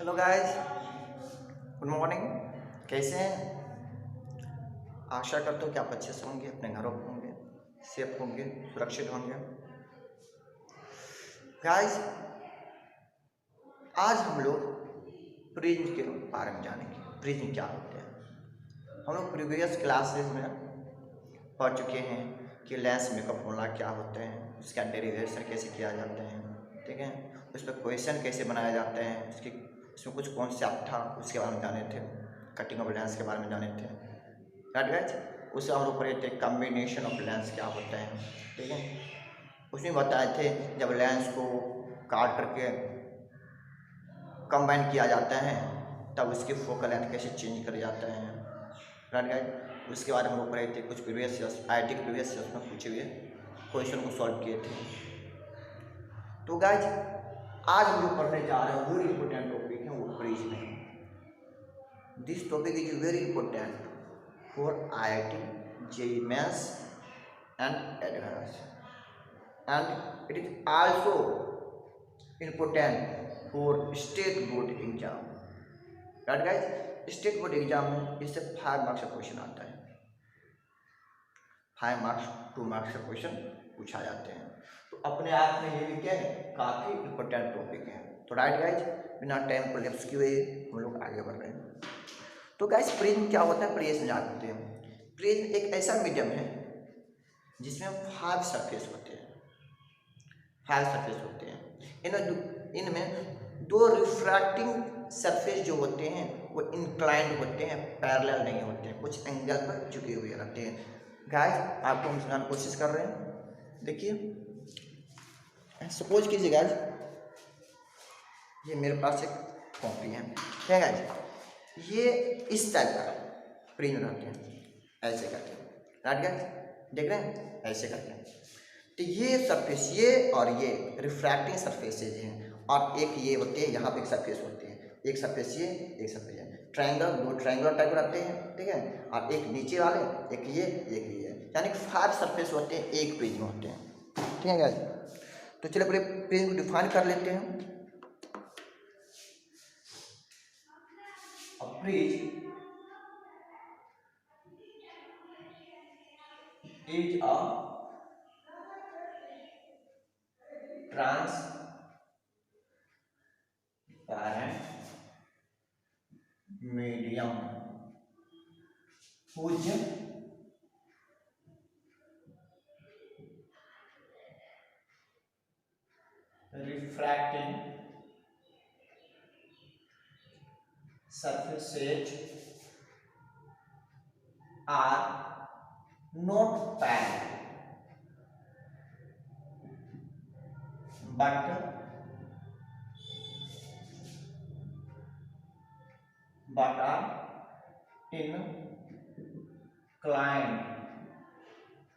Hello guys, good morning. कैसे हैं? आशा करता हूँ कि आप अच्छे से होंगे, अपने घरों पर होंगे, सेफ होंगे, सुरक्षित होंगे। गाइस, आज हम लोग प्रिज्म के बारे में जानेंगे। प्रिज्म क्या होते हैं? हम लोग प्रीवियस क्लासेस में पढ़ चुके हैं कि लेंस मेकअप होना क्या होते हैं, उसका डेरिवेशन कैसे किया जाते हैं, ठीक है, उस पर क्वेश्चन कैसे बनाए जाते हैं, उसमें कुछ कॉन्सेप्ट था उसके बारे में जाने थे, कटिंग ऑफ लेंस के बारे में जाने थे, राइट गाइस। उससे हम लोग पढ़े थे कम्बिनेशन ऑफ लेंस क्या होते हैं, ठीक है। उसमें बताए थे जब लेंस को काट करके कंबाइन किया जाता है तब उसकी फोकल लेंथ कैसे चेंज करे जाते हैं, राइट गाइस। उसके बाद हम लोग पढ़े थे कुछ प्रीवियस ईयर्स, आईआईटी के प्रीवियस ईयर्स में पूछे हुए क्वेश्चन को सॉल्व किए थे। तो गाइस, आज हम जो पढ़ने जा रहे हैं वेरी इंपॉर्टेंट टॉपिक है, वो प्रिज्म है। This topic is very important for IIT, JEE mains and advance, and it is also important for state board exam, right guys। State board exam में इससे 5 मार्क्स का क्वेश्चन आता है, 5 marks 2 marks का question पूछा जाते हैं। तो अपने आप में ये भी क्या है, काफ़ी इंपॉर्टेंट टॉपिक है। तो राइट गाइज, बिना टाइम को लैप्स किए हम लोग आगे बढ़ रहे हैं। तो गाइज, प्रिज्म क्या होता है, प्रिज्म जानते हैं। प्रिज्म एक ऐसा मीडियम है जिसमें 5 सरफेस होते हैं, 5 सरफेस होते हैं। इनमें 2 रिफ्रैक्टिंग सरफेस जो होते हैं वो इंक्लाइंड होते हैं, पैरेलल नहीं होते हैं, कुछ एंगल पर झुके हुए रहते हैं। गाइस, आपको हम समझाने की कोशिश कर रहे हैं। देखिए, सपोज कीजिए गाइस, ये मेरे पास एक कॉपी है, क्या गाइस, ये इस टाइप का प्रिज्म रहते हैं, ऐसे करके, राइट गाइस, देख रहे हैं, ऐसे करके। तो ये सरफेस, ये और ये रिफ्रैक्टिंग सरफेसेज हैं, और एक ये होते हैं, यहाँ पे एक सरफेस होते हैं, एक सरफेस ये, एक सरफेस ये, ट्रायंगल, 2 ट्रायंगुलर टाइप रहते हैं, ठीक है। और एक नीचे वाले, एक ये, यानी 5 सरफेस होते हैं, एक प्रिज्म होते हैं, ठीक है गाइस। तो चलिए पूरे प्रिज्म को डिफाइन कर लेते हैं। Prism is a transparent medium whose refracting surfaces are not parallel but are inclined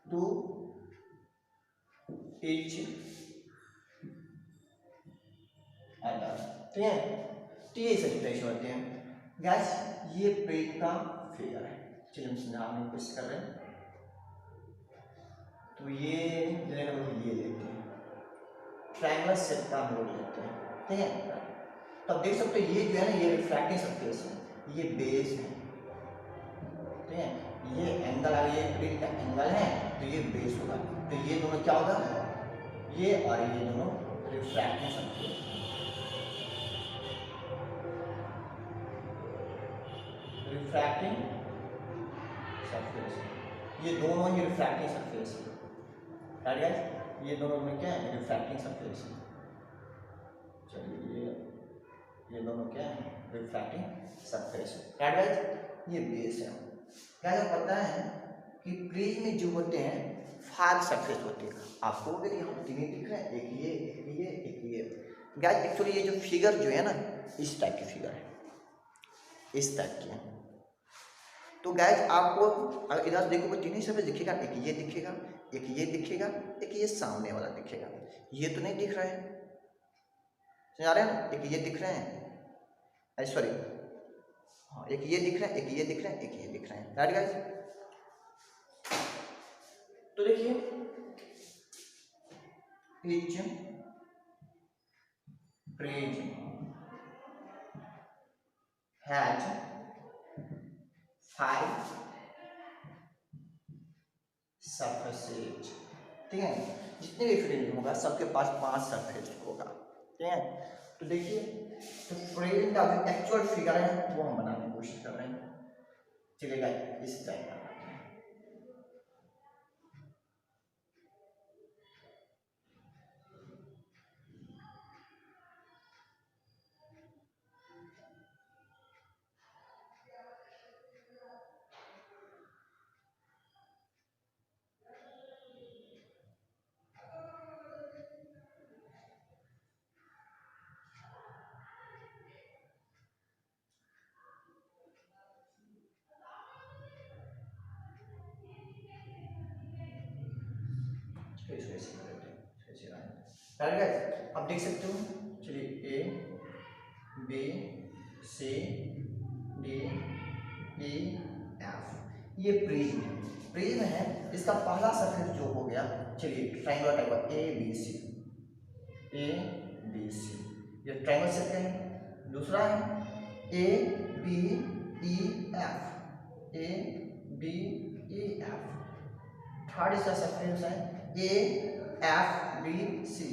to each other, ठीक है। तो ये सब्सटेंस होते हैं गैस। ये प्रिज्म का फिगर है, चलिए हम समझाने की कोशिश कर रहे हैं। तो ये लेते हैं, ट्रायंगल शेप का हम लोग लेते हैं, ठीक है। तब देख सकते हो ये जो है ना, ये रिफ्रैक्टिंग सरफेस है, ये बेस है, ठीक है। ये एंगल आ, ये प्रिज्म का एंगल है, तो ये बेस होगा। तो ये दोनों क्या होगा, ये और ये दोनों रिफ्रैक्टिंग सरफेस, रिफ्रैक्टिंग सरफेस, ये दोनों ही रिफ्रैक्टिंग सरफेस है, राइट गाइस। ये दोनों में क्या है, रिफ्रैक्टिंग सरफेस है। चलिए, ये दोनों क्या है, रिफ्रैक्टिंग सरफेस है, राइट गाइस। ये बेस है। क्या पता है कि प्रिज्म में जो होते हैं 5 सरफेस होते हैं। आपको अगर यहाँ 3 दिख रहे हैं, एक ये, एक ये, एक ये। गाइस, एक्चुअली ये जो फिगर जो है ना, इस टाइप की फिगर है, इस टाइप की है। तो गाइस, आपको अगर इधर देखोगे 3 ही सरफेस दिखेगा, एक ये दिखेगा, एक ये दिखेगा, एक ये सामने वाला दिखेगा। ये तो नहीं दिख रहा है, समझ आ रहे हैं ना, एक ये दिख रहे हैं, सॉरी, हाँ, एक ये दिख रहा है, एक ये दिख रहा है, एक ये दिख रहा है, राइट गाइस। तो देखिए, प्रिज्म हैज 5 सरफेसेज। ठीक है, जितने भी फ्रेंड होगा सबके पास 5 सरफेस होगा। ठीक है, तो देखिए तो प्रेजेंट का जो एक्चुअल फिगर है वो हम बनाने की कोशिश कर रहे हैं। चलिएगा इस टाइप का अब देख सकते हो। चलिए A B C D E F ये प्रिज्म है। प्रिज्म है, इसका पहला सरफेस जो हो गया, चलिए ट्रायंगुलर टाइप का ए बी सी ये ट्रायंगल शेप है। दूसरा है A B E F. Third इसका सरफेस है ए एफ डी सी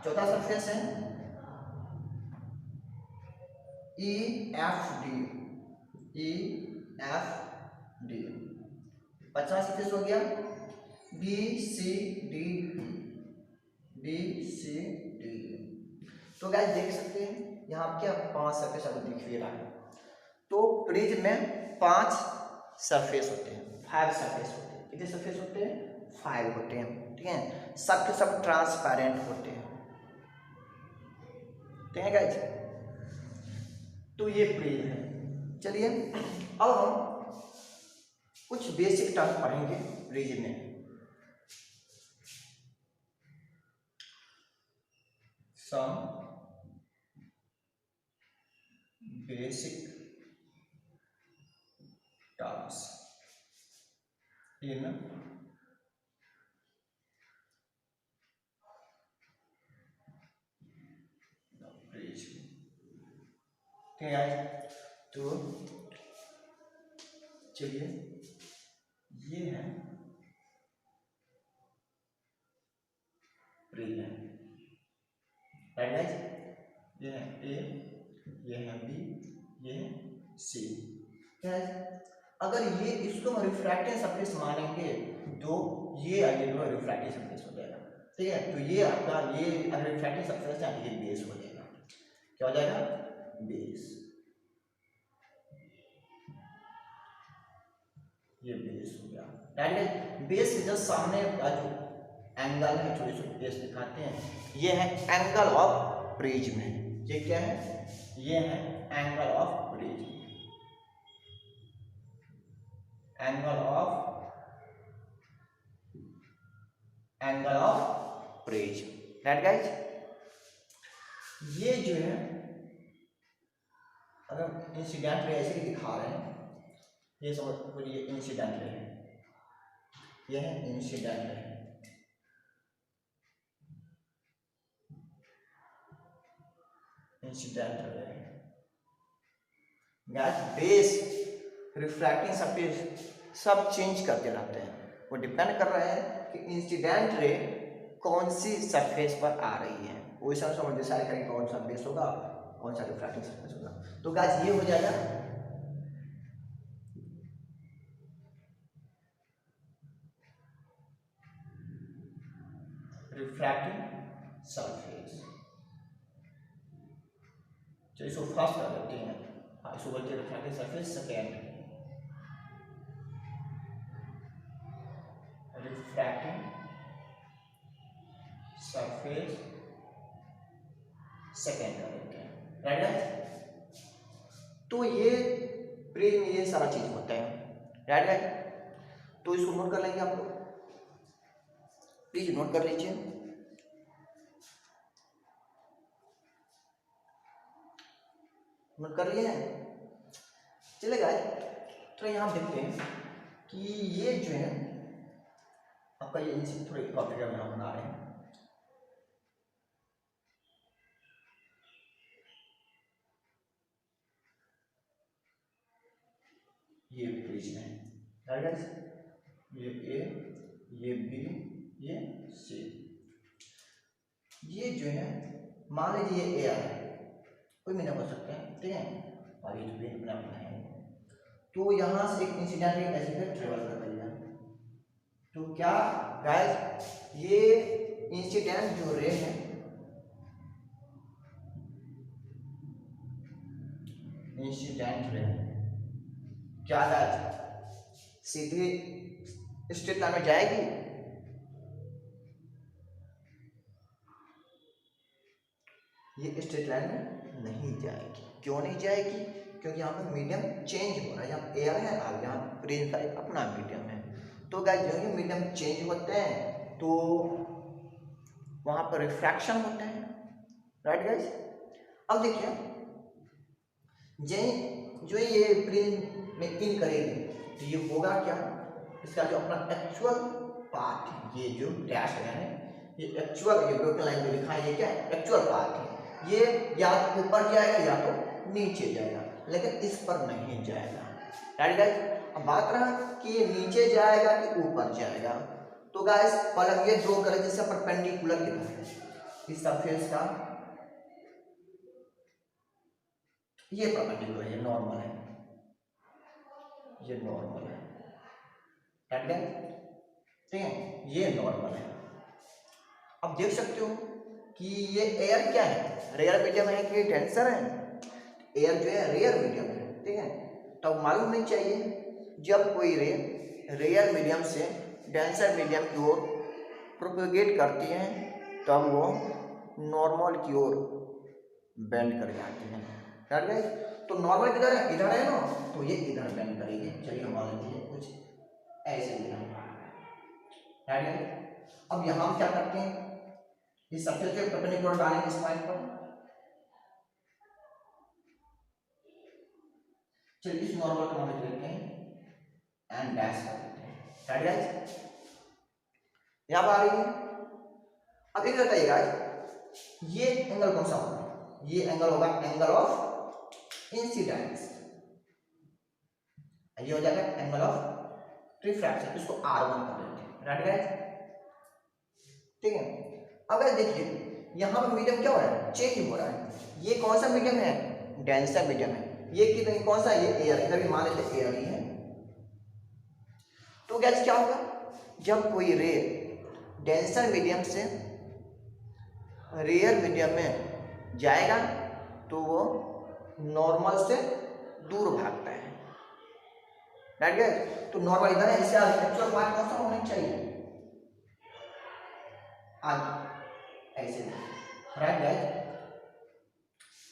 चौथा सरफेस है ई एफ डी। पांचवा सरफेस हो गया बी सी डी। तो गाइस देख सकते हैं यहाँ क्या 5 सरफेस आपको दिख भी रहा है। तो प्रिज्म में 5 सरफेस होते हैं, 5 सरफेस होते हैं। कितने सरफेस होते हैं? 5 होते हैं। ठीक है, सब के सब ट्रांसपेरेंट होते हैं। ठीक है गाइस, तो ये प्रिज्म है। चलिए अब हम कुछ बेसिक टर्म पढ़ेंगे प्रिज्म में। Some basic terms in prism. ठीक है, तो चलिए ये है प्रिज्म, राइट गाइस। ये है ए, ये है बी, ये है सी। अगर ये इसको हम रिफ्रैक्टिंग सरफेस मानेंगे तो ये रिफ्रैक्टिंग सरफेस हो जाएगा। ठीक है, तो ये आपका ये अगर रिफ्रैक्टिंग सरफेस है ये बेस हो जाएगा। क्या हो जाएगा? बेस। ये बेस हो गया। राइट, बेस के जस्ट सामने का जो एंगल है, थोड़ी सी बेस दिखाते हैं, ये है एंगल ऑफ प्रिज्म है। ये क्या है? ये है angle of prism. Angle of prism, right guys. ये जो है अगर इंसिडेंट रे ऐसे दिखा रहे हैं, ये समझ ये इंसिडेंट रे है, ये है incident ray. Incident ray guys, base refracting surface सब चेंज करते रहते हैं। वो डिपेंड कर रहा है कि इंसिडेंट रे कौन सी सरफेस पर आ रही है, वो हिसाब से हम डिसाइड करेंगे कौन सा बेस होगा, कौन सा रिफ्रैक्टिंग सरफेस होगा। तो गाइस ये हो जाएगा रिफ्रैक्टिंग सरफेस। तो इसको फर्स्ट कर देते हैं, इसको बोलते हैं refracting surface. Second refracting surface second कर देते हैं, राइट गाइस। तो ये प्रिज्म ये सारा चीज होता है, राइट गाइस। तो इसको नोट कर लेंगे आप लोग, प्लीज नोट कर लीजिए। नोट कर लिए हैं? चलेगा। तो यहाँ देखते हैं कि ये जो है आपका ये थोड़ी कॉपी का बना रहे हैं। ब्रिज में, राइट गाइस। ये ए, ये बी, ये सी, ये जो है मान लीजिए ये ए है, कोई भी ना हो सकता है, ठीक है, और ये बी अपना अपना है। तो यहाँ से एक इंसिडेंट ऐसे फिर ट्रेवल कर रही है, तो क्या गाइस ये इंसिडेंट जो रे है, इंसिडेंट रे क्या सीधे स्ट्रेट लाइन में जाएगी? ये स्ट्रेट लाइन में नहीं जाएगी। क्यों नहीं जाएगी? क्योंकि यहाँ पर मीडियम चेंज हो रहा है, यहाँ एयर है और यहाँ ब्रेन का एक अपना मीडियम है। तो गाइस जो है मीडियम चेंज होते हैं तो वहाँ पर रिफ्रैक्शन होते हैं, राइट गाइस। अब देखिए जो ये ब्रेन में इन करेगी तो ये होगा क्या, इसका जो अपना एक्चुअल पार्ट है, ये जो डैश है ये एक्चुअल, ये ब्रोकन लाइन में लिखा है, ये क्या है एक्चुअल पार्ट है। ये या तो ऊपर जाएगा या तो नीचे जाएगा, लेकिन इस पर नहीं जाएगा, राइट गाइस। अब बात रहा कि ये नीचे जाएगा कि ऊपर जाएगा, तो गाइस पहले ये ड्रॉ करें जैसे परपेंडिकुलर की तरह इस सरफेस का, ये परपेंडिकुलर है, ये नॉर्मल है, ये नॉर्मल है, राइट गाइस, ठीक है, ये नॉर्मल है। अब देख सकते हो कि ये एयर क्या है, रेयर मीडियम है कि डेंसर है? एयर जो है रेयर मीडियम है, ठीक है। तो मालूम नहीं चाहिए जब कोई रे रेयर मीडियम से डेंसर मीडियम की ओर प्रोपेगेट करती है तब वो नॉर्मल की ओर बेंड कर जाती है, राइट गाइस। तो नॉर्मल किधर है? इधर है ना, तो ये इधर बेंड करेगी। चलिए हम मान लेते हैं कुछ ऐसे इधर, राइट गाइस। अब यहाँ हम क्या करते हैं, इस सरफेस पे परपेंडिकुलर डालेंगे इस पॉइंट पर। चलिए इस नॉर्मल को हम लेते हैं एंड डैश कर देते हैं, राइट गाइस। यहाँ पर आ रही है। अब एक बताइए गाइस, ये एंगल कौन सा होगा? ये एंगल होगा एंगल ऑफ इंसिडेंस, ये हो जाएगा एंगल ऑफ रिफ्रैक्शन, इसको R1 कर देते हैं, राइट गाइस, ठीक है। अब देखिए यहाँ पर मीडियम क्या हो रहा है, चेंज हो रहा है। ये कौन सा मीडियम है? डेंसर मीडियम है। ये कितनी कौन सा है? ये एयर, इधर भी मान लेते एयर ही है। तो गैस क्या होगा, जब कोई रे डेंसर मीडियम से रेयर मीडियम में जाएगा तो वो नॉर्मल से दूर भागता है, राइट गाइस। तो नॉर्मल इधर है, इससे एक्चुअल पार्ट कौन सा होना चाहिए? आगे ऐसे, राइट गाइस।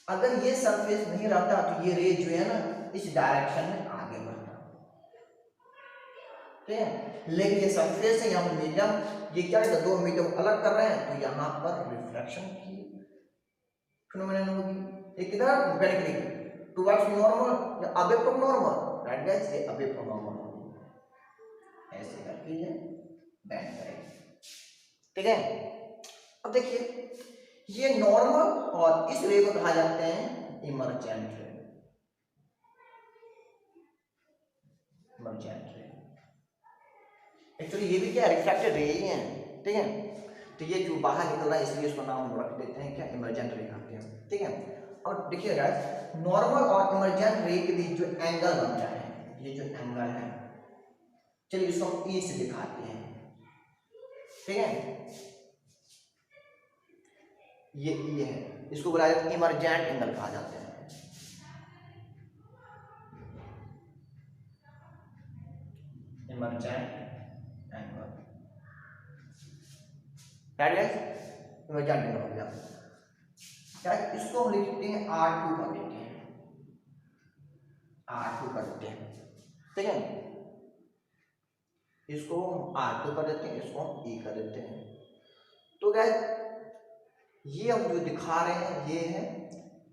अगर ये सरफेस नहीं रहता तो ये रे जो है ना इस डायरेक्शन में आगे बढ़ता, ठीक है। लेकिन ये सरफेस है, यहाँ मीडियम, ये क्या है, दो मीडियम अलग कर रहे हैं, तो यहाँ पर रिफ्लेक्शन की फिनोमेनन होगी। एक इधर बेंड करेगी टुवर्ड्स नॉर्मल या away from normal, right guys, ये अवे फ्रॉम नॉर्मल होगी, ऐसे करके ये बेंड करेगी, ठीक है। अब देखिए ये नॉर्मल और इस रे को कहा जाते हैं इमर्जेंट रे, इमर्जेंट रे। एक्चुअली ये भी क्या रिफ्रैक्टेड रे ही है, ठीक है। तो ये जो बाहर निकल रहा है इसलिए इसको नाम हम रख देते हैं क्या, इमर्जेंट रे कहते हैं, ठीक है। और देखिए गाइस नॉर्मल और इमर्जेंट रे के बीच जो एंगल बनता है, ये जो एंगल है, चलिए इसको हम ई से दिखाते हैं, ठीक है। ये है, इसको बुलाया जाता है इमर्जेंट एंगल कहा जाता है, emergent angle, right guys, emergent angle हो गया। गाइस इसको हम लिखते हैं R2 कर देते हैं, R2 कर देते हैं, ठीक है। इसको हम R2 कर देते हैं, इसको हम E कर देते हैं। तो गाइस ये हम जो दिखा रहे हैं ये है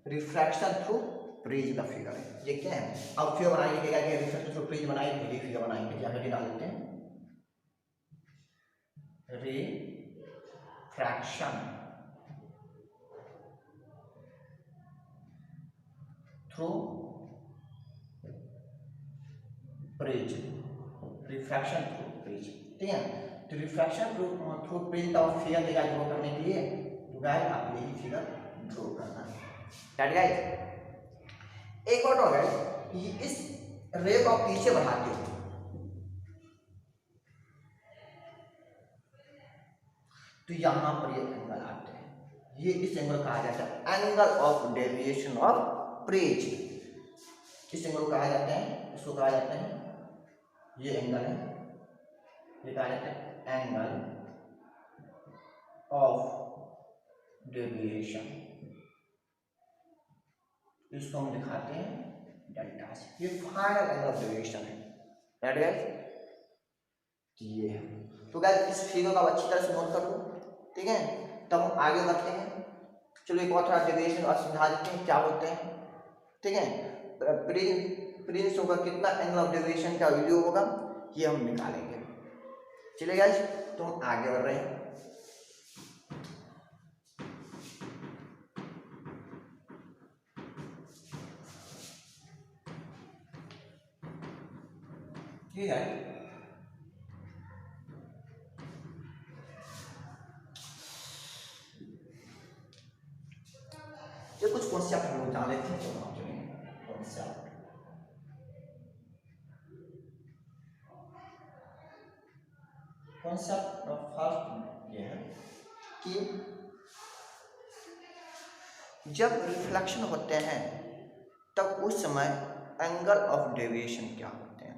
रिफ्रैक्शन थ्रू प्रिज्म का फिगर है, ये क्या है। अब फिगर बनाएंगे क्या, रिफ्रैक्शन थ्रू प्रिज्म बनाएंगे, ये फिगर बनाएंगे, यहाँ पे डाल देते हैं रिफ्रैक्शन थ्रू प्रिज, रिफ्रैक्शन थ्रू प्रिज, ठीक है। तो रिफ्रैक्शन थ्रू प्रिज का फिगर देगा ड्रॉ करने के लिए, तो गाइस आप यही फिगर ड्रॉ करना है गाइस। एक और गाइस, इस रे को पीछे बढ़ाते हो तो यहां पर ये एंगल आते हैं, ये इस एंगल कहा जाता है एंगल ऑफ डेविएशन ऑफ प्रिज। इस एंगल को कहा जाता है, इसको कहा जाता है, ये एंगल है, ये कहा जाता है एंगल ऑफ डेविएशन। इसको हम दिखाते हैं डेल्टा से। ये फाइनल एंगल ऑफ डेविएशन है, राइट गाइस। ये है, तो गाइस इस फिगर को अच्छी तरह से नोट कर लो, ठीक है। तब हम आगे बढ़ते हैं। चलो एक और थोड़ा डेविएशन और समझा देते हैं क्या होते हैं, ठीक है। प्रिंस होगा कितना एंगल ऑफ डेविएशन का वैल्यू होगा ये हम निकालेंगे। चलिए गाइस, तो हम आगे बढ़ रहे हैं। ठीक है, ये कुछ कॉन्सेप्ट हम लोग जान लेते हैं। तो हम चलेंगे कॉन्सेप्ट। कॉन्सेप्ट फर्स्ट ये है कि जब रिफ्लेक्शन होते हैं तब उस समय एंगल ऑफ डेविएशन क्या होते हैं।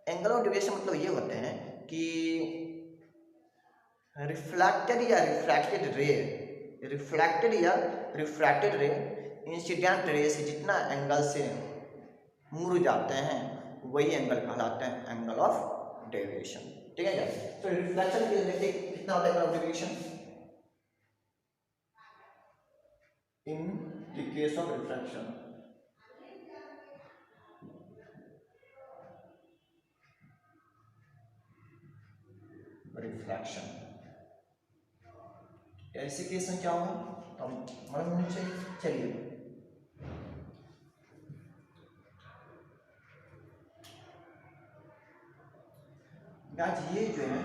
एंगल ऑफ डेविएशन मतलब ये होते हैं कि रिफ्लेक्टेड या रिफ्रैक्टेड रे इंसिडेंट रे से जितना एंगल से मुड़ जाते हैं वही एंगल कहलाते हैं एंगल ऑफ डेविएशन, ठीक है। तो रिफ्लेक्शन के देखिए कितना होता है angle of deviation in the case of refraction. Reflection ऐसे केस में क्या होगा तो हम मालूम होना चाहिए। चलिए गाइस, ये जो है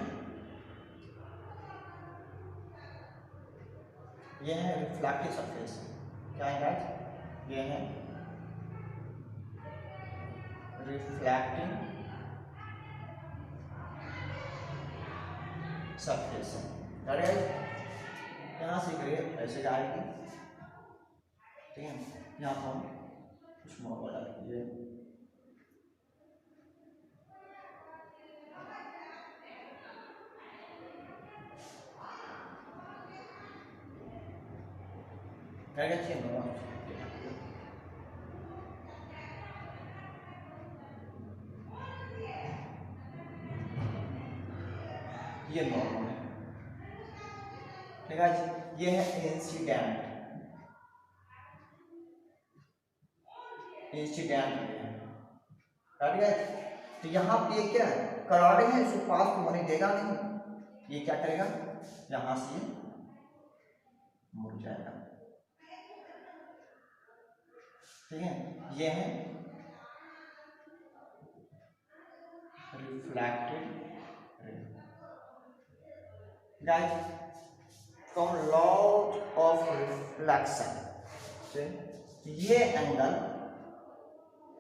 ये है रिफ्लेक्टिव सरफेस। क्या है गाइस, ये है रिफ्लेक्टिंग सरफेस। अरे यहाँ से ग्रेड ऐसे जाएगी, ठीक है। यहाँ पर हम कुछ नॉर्मल डालेंगे, क्या चाहिए नॉर्मल। ये नॉर्मल है, ठीक है। ये है इंसिडेंट ठीक है। तो यहाँ पे क्या है करारे है, इसको पास तो होने देगा नहीं। ये क्या करेगा, यहाँ से मुड़ जाएगा, ठीक है। ये है reflected guys from law of reflection से ये एंगल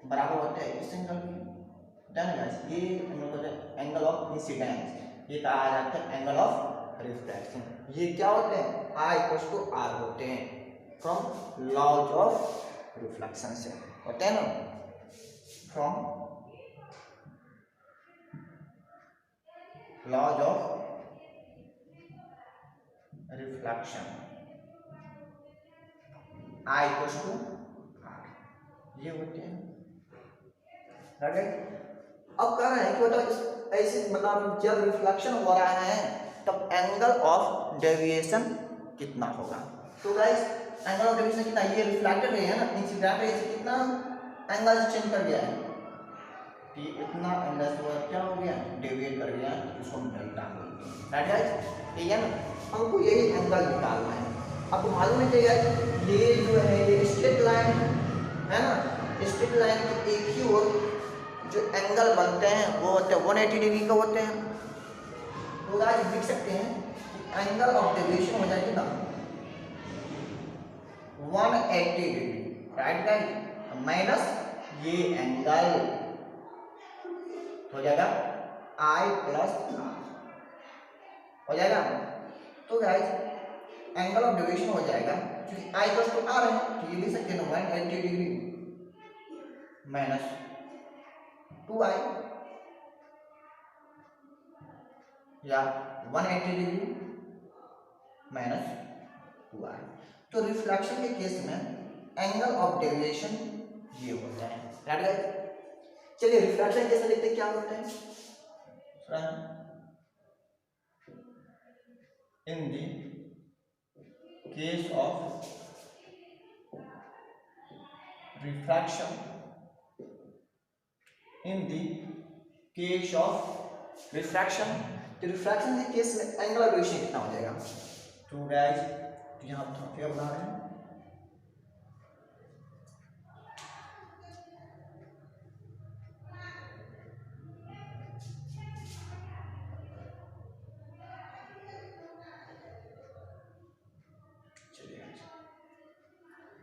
बराबर होता है इस एंगल की, गाइस। ये एंगल होता है एंगल ऑफ इंसिडेंस, ये कहा जाता है एंगल ऑफ रिफ्लेक्शन। ये क्या होते हैं, I इक्वल्स टू R होते हैं फ्रॉम लॉज ऑफ रिफ्लेक्शन से होते हैं ना, from laws of reflection I equals to R, ये होते हैं। अब कह रहे हैं कि मतलब ऐसे मतलब जब रिफ्लेक्शन हो रहा है तब एंगल ऑफ डेविएशन कितना होगा। तो गाइस एंगल ऑफ डेविएशन कितना, ये रिफ्लेक्टेड रे है ना, इंसिडेंट रे से कितना एंगल चेंज कर गया है कि इतना एंगल से क्या हो गया, डेविएट कर गया, इसको हम डेल्टा बोलते हैं, राइट गाइस। ठीक है ना, हमको यही एंगल निकालना है। आपको मालूम है कि ये जो है ये स्ट्रेट लाइन है ना, स्ट्रेट लाइन की एक ही ओर जो एंगल बनते हैं वो होते हैं 180 डिग्री के होते हैं। तो गाइस लिख सकते हैं कि एंगल ऑफ डेविएशन हो जाएगी ना 180 डिग्री, राइट गाइस, माइनस ये एंगल हो जाएगा I प्लस R हो जाएगा। तो गाइस एंगल ऑफ डेविएशन हो जाएगा क्योंकि I प्लस तो R है, तो ये लिख सकते हैं 180 डिग्री माइनस 2I या 180 डिग्री माइनस 2I। तो रिफ्लेक्शन के केस में एंगल ऑफ डेविएशन ये होता है, राइट गाइस। चलिए रिफ्लेक्शन कैसे देखते हैं, क्या होता है। In the case of refraction, in the case of refraction, तो रिफ्रैक्शन के केस में एंगल ऑफ डेविएशन कितना हो जाएगा। तो गाइस यहाँ पर क्या बना रहे हैं,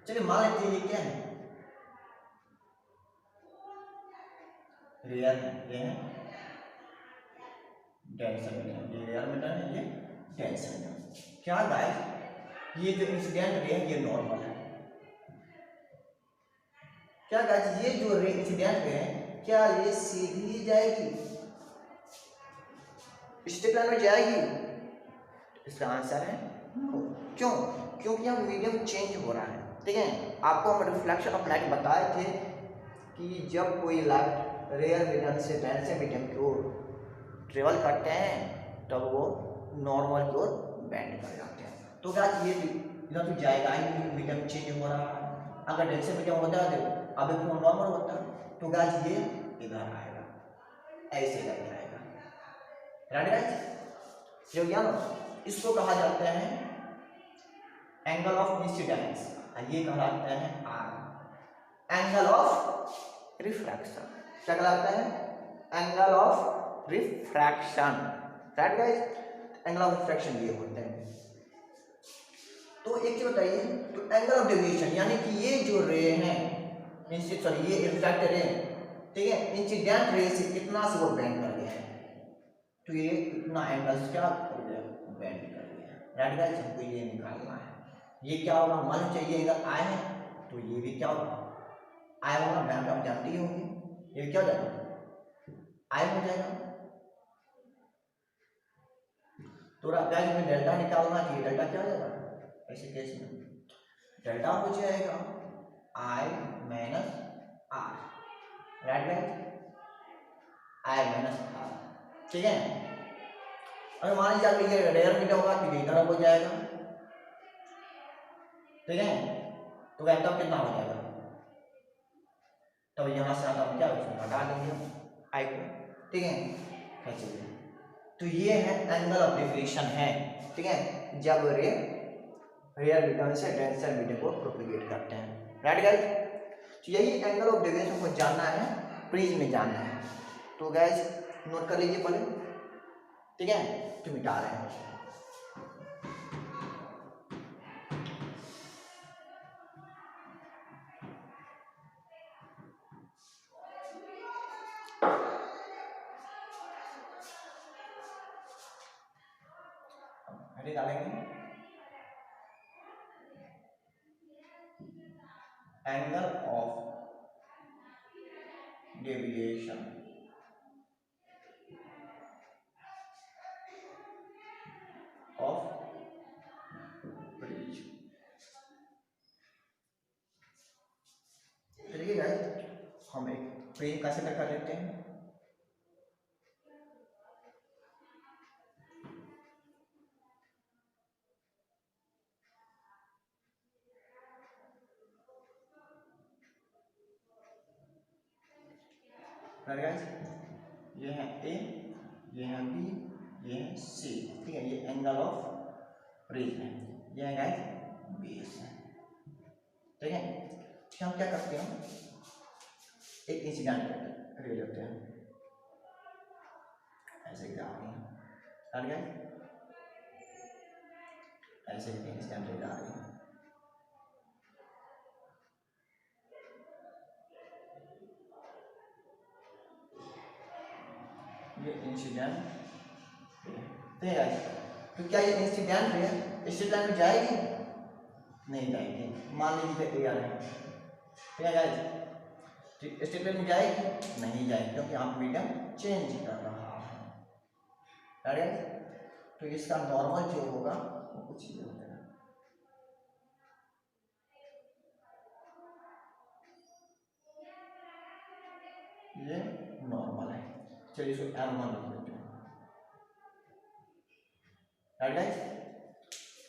चलिए मान लेते हैं ये क्या है, रेयर है, ये है डेंसर मीडियम, ये रेयर मीडियम है, ये डेंसर मीडियम। क्या गाइस ये जो इंसिडेंट रे है ये नॉर्मल है। क्या गाइस ये जो रे इंसिडेंट रे है क्या ये सीधी जाएगी, स्ट्रेट लाइन में जाएगी। इसका आंसर है नो। क्यों, क्योंकि यहाँ मीडियम चेंज हो रहा है, ठीक है। आपको हम रिफ्लेक्शन ऑफ लाइट बताए थे कि जब कोई लाइट रेयर मीडियम से डेंसर मीडियम की ओर ट्रेवल करते हैं तब वो नॉर्मल की ओर बेंड कर जाते हैं। तो क्या ये इधर तो जाएगा ही, मीडियम चेंज हो रहा है। अगर डेंसर मीडियम होता है अब एक नॉर्मल होता है तो गाइस ये इधर आएगा, ऐसे लग जाएगा, राइट गाइस। जो ज्ञान इसको कहा जाता है एंगल ऑफ इंसिडेंस, ये कहलाता है R। एंगल ऑफ रिफ्रैक्शन क्या कहलाता है, angle of refraction, right guys. Angle of refraction ये होते हैं। तो एक चीज बताइए, तो एंगल ऑफ डेविएशन यानी कि ये जो रे हैं सॉरी ये रिफ्रैक्ट रे, ठीक है, इंसिडेंट रे से कितना से वो बेंड कर गया है, तो ये इतना एंगल क्या कर गया, बेंड कर गया, राइट गाइस। हमको ये निकालना है, ये क्या होगा, मान चाहिए अगर I है तो ये भी क्या होगा I होगा, मैं आप जानते ही होंगे, ये क्या हो जाएगा I हो जाएगा। तो गाइस में डेल्टा निकालना चाहिए, डेल्टा क्या हो जाएगा ऐसे केस में, डेल्टा हो जाएगा I minus R, right guys, I minus R, ठीक है। अगर मान लीजिए ये रेयर मीटर होगा तो इधर हो जाएगा, ठीक है। तो तब कितना हो जाएगा, तब यहाँ से आता हम क्या हटा देंगे I को, ठीक है। चलिए तो ये है एंगल ऑफ डेविएशन है, ठीक है, जब रे रेयर मीडियम से डेंसर मीडियम को प्रोपेगेट करते हैं, राइट गाइस। तो यही एंगल ऑफ डेविएशन को जानना है, प्रिज्म में जानना है। तो गाइस नोट कर लीजिए पहले, ठीक है, तो मिटा रहे हैं। डालेंगे angle of deviation of prism. चलिए गाइस हम एक प्रिज्म कंसीडर कर लेते हैं। गाइस ये है A, ये है B, ये है C, ठीक है। ये एंगल ऑफ प्रिज्म है, ये है गाइस बेस है, ठीक है। हम क्या करते हैं, एक इंसिडेंट रे लेते हैं, ऐसे जा रही है, हट गए, ऐसे इंसिडेंट रे जा रही है। ये इंसिडेंट रे है, तो क्या ये इंसिडेंट रे स्ट्रेट लाइन में जाएगी? नहीं जाएगी। मान लीजिए ए आ रहे हैं, ठीक है गाइस, स्ट्रेट लाइन में जाएगी? नहीं जाएगी, क्योंकि यहाँ मीडियम चेंज कर रहा है, राइट। तो इसका नॉर्मल जो होगा वो कुछ ये हो जाएगा, ये नॉर्मल है। चलिए इसको N1 लिख देते हैं, राइट गाइस।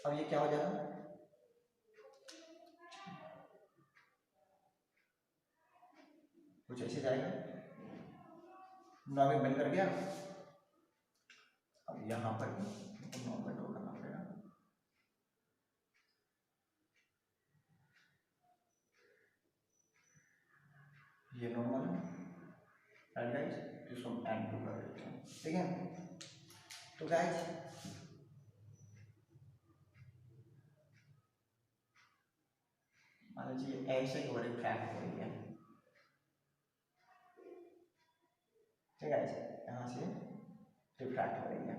अब ये क्या हो जाएगा, कुछ ऐसे जाएगा, नॉर्मल बन कर गया। अब यहाँ पर नॉर्मल ड्रॉ करना पड़ेगा, ये नॉर्मल है, राइट गाइस। इसको हम N2 कर देते हैं, ठीक है। तो गाइस मान लीजिए ऐसे की बड़ी फ्रैक्ट हो रही है, ठीक है, यहाँ से रिफ्रैक्ट हो रही है।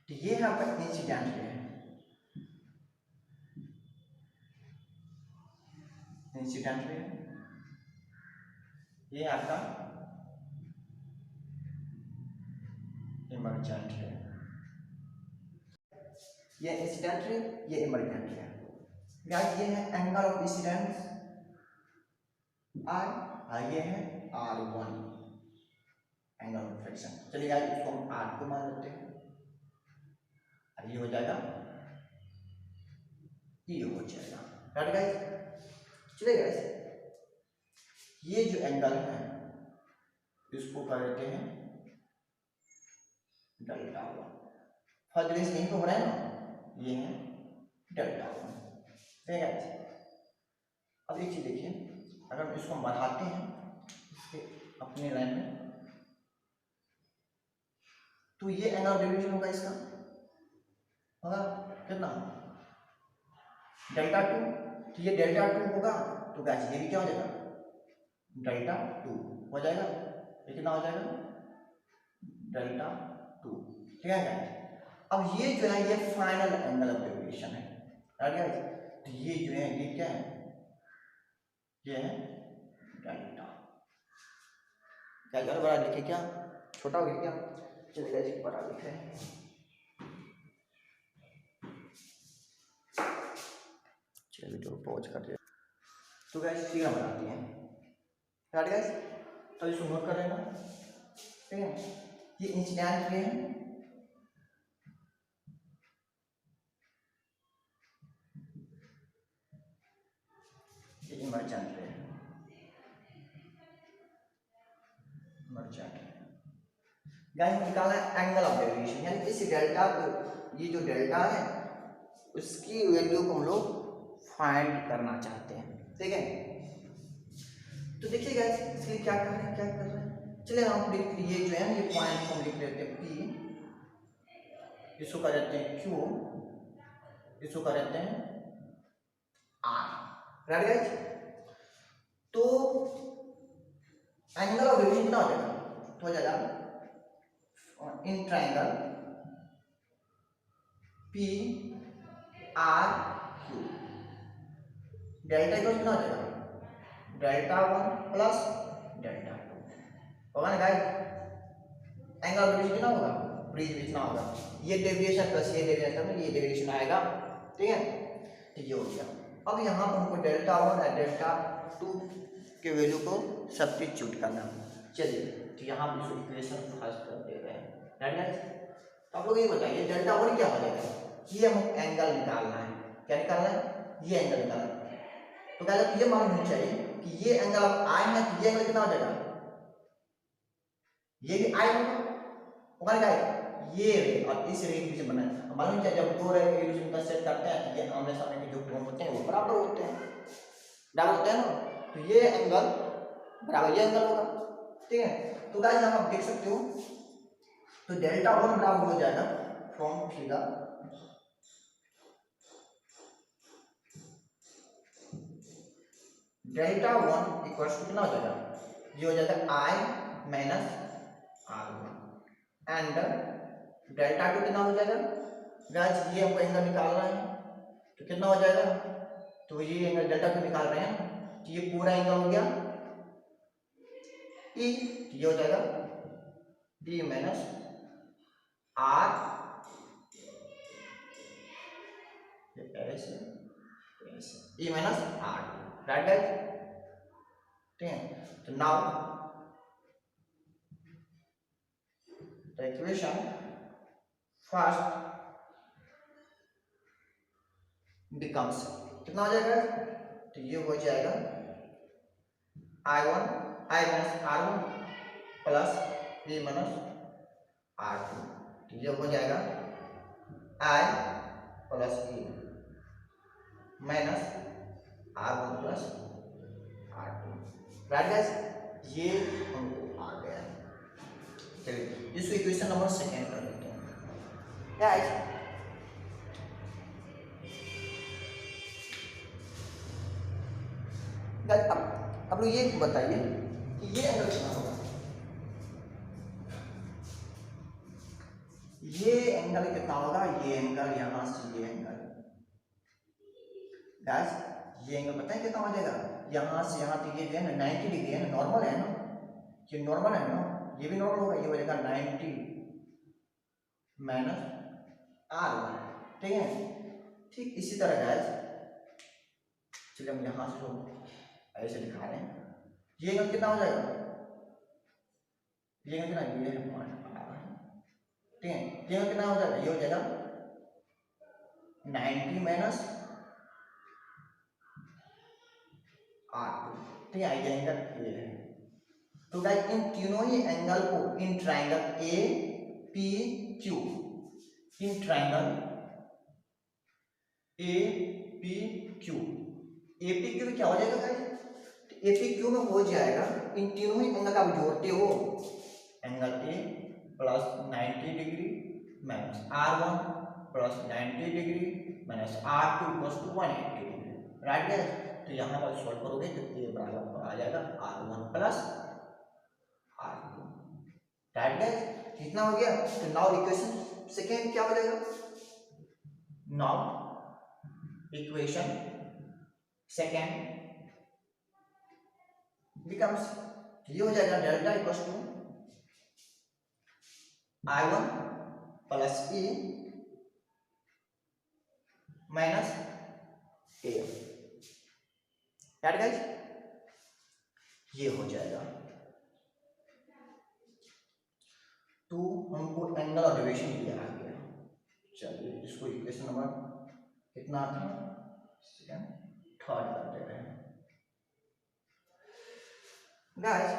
तो ये यहाँ पर इंसिडेंट रे है, इंसिडेंट रे, ये आपका इमर्जेंट रे, ये इंसिडेंट रे, ये इमर्जेंट रे। गाइस ये है एंगल ऑफ इंसिडेंस R, ये है R1 एंगल ऑफ रिफ्लेक्शन। चलिए गाइस इसको हम R को मान लेते हैं, अब ये हो जाएगा, ये हो जाएगा, राइट गाइस। चलिए गाइस ये जो एंगल है इसको कर देते हैं डेल्टा 1। फर्स्ट डिग्री से नहीं तो हो रहा है ना, ये है डेल्टा 1, ठीक है गाइस। अब एक चीज देखिए, अगर हम इसको बढ़ाते हैं इसके अपने लाइन में, तो ये एंगल ऑफ डेविएशन होगा इसका, होगा कितना, डेल्टा 2। तो ये डेल्टा 2 होगा, तो गाइस ये भी क्या हो जाएगा, डेल्टा 2 हो जाएगा। ये कितना हो जाएगा, डेल्टा 2, ठीक है गाइस। अब ये जो है ये फाइनल एंगल ऑफ डेविएशन है, राइट गाइस। तो ये जो है ये क्या है, ये है डेल्टा। क्या ज़्यादा बड़ा लिखे क्या, छोटा हो गया क्या, चलेगा जी बड़ा लिखे। चलिए वीडियो पॉज कर दिया। तो गाइस फिगर बनाती हैं, राइट गाइस। तो इसको नोट कर लेना, ठीक है। ये इंसिडेंट रे है, ये इमर्जेंट रे है, इमर्जेंट रे। गाइस निकालना है एंगल ऑफ डेविएशन, यानी इस डेल्टा को, ये जो डेल्टा है उसकी वैल्यू को हम लोग फाइंड करना चाहते हैं, ठीक है। तो देखिए गाइस इसके लिए क्या कर रहे हैं, क्या कर रहे हैं, चलिए हम ये जो है ये पॉइंट हम लिख लेते हैं P, इसको कर देते हैं Q, इसको कर देते हैं R, राइट गाइस। तो एंगल ऑफ डेविएशन कितना हो जाएगा, तो हो जाएगा in triangle P R Q, delta equal कितना हो जाएगा, डेल्टा 1 प्लस डेल्टा 2 होगा ना गाइस। एंगल ऑफ डेविएशन कितना होगा, ब्रिज कितना होगा, ये डेविएशन प्लस ये डेविएशन, ये डेविएशन आएगा, ठीक है। तो ये हो गया। अब यहाँ पर हमको डेल्टा 1 और डेल्टा 2 के वैल्यू को सब्स्टिट्यूट करना है। चलिए तो यहाँ पर इसको इक्वेशन फर्स्ट कर दे रहे हैं, राइट गाइस। आप लोग ये बताइए डेल्टा 1 क्या हो जाएगा, ये हम एंगल निकालना है, क्या निकालना है, ये एंगल निकालना है। तो गाइस ये मालूम होना चाहिए कि ये एंगल अब आई है, तो ये एंगल कितना हो जाएगा, ये भी आई होगा ना गाइस। ये रे और इस रे के बीच बना है, मालूम क्या, जब दो रे एक दूसरे को इंटरसेक्ट करते हैं तो ये आमने सामने के जो कोण होते हैं वो बराबर होते हैं, बराबर होते हैं ना। तो ये एंगल बराबर ये एंगल होगा, ठीक है। तो गाइस यहाँ आप देख सकते हो, तो डेल्टा वन बराबर हो जाएगा from figure delta one equals to कितना हो जाएगा, ये हो जाएगा I minus R one and delta two कितना हो जाएगा गाइस, ये हमको एंगल निकालना है तो कितना हो जाएगा, तो ये एंगल डेल्टा टू निकाल रहे हैं तो ये पूरा एंगल हो गया ई, ये हो जाएगा ई माइनस आर ऐसे E minus R, right guys, ठीक है। तो now the equation first becomes कितना हो जाएगा, तो ये हो जाएगा I minus R one plus E minus R two, तो ये हो जाएगा I plus E minus R one plus R two, right guys, ये हमको आ गया है। चलिए इसको इक्वेशन नंबर सेकेंड कर लेते हैं गाइस। अब लोग ये बताइए कि ये एंगल कितना होगा, ये एंगल कितना होगा, ये एंगल यहाँ से ये एंगल गाइस, ये एंगल पता है कितना हो जाएगा, यहाँ से यहाँ तक ये जो है ना 90 डिग्री है ना, नॉर्मल है ना, ये नॉर्मल है ना, ये भी नॉर्मल होगा, ये हो जाएगा 90 माइनस आर वन, ठीक है। ठीक इसी तरह गाइस, चलिए हम यहाँ से ऐसे दिखा रहे हैं, ये एंगल कितना हो जाएगा, ये एंगल कितना, ये ठीक है, ये एंगल कितना हो जाएगा, ये हो जाएगा 90 माइनस आर टू, ठीक है, ये एंगल ये है। तो गाइस इन तीनों ही एंगल को in triangle A P Q, in triangle A P Q, A P Q में क्या हो जाएगा गाइस, ए पी क्यू में हो जाएगा इन तीनों ही एंगल का आप जोड़ते हो, angle A plus 90 degree minus R one plus 90 degree minus R two equals to 180 degree, right guys. तो यहाँ पर सॉल्व करोगे तो ए बराबर आ जाएगा R one plus R two, right guys, कितना हो गया। तो नाउ इक्वेशन सेकेंड क्या हो जाएगा, नाउ इक्वेशन सेकेंड बिकम्स, ये हो जाएगा delta equals to I one plus E minus A, right guys, ये हो जाएगा। तो हमको एंगल ऑफ डेविएशन दिया आ गया, चलिए इसको इक्वेशन नंबर कितना था, सेकंड थर्ड कर दे रहे हैं गाइस।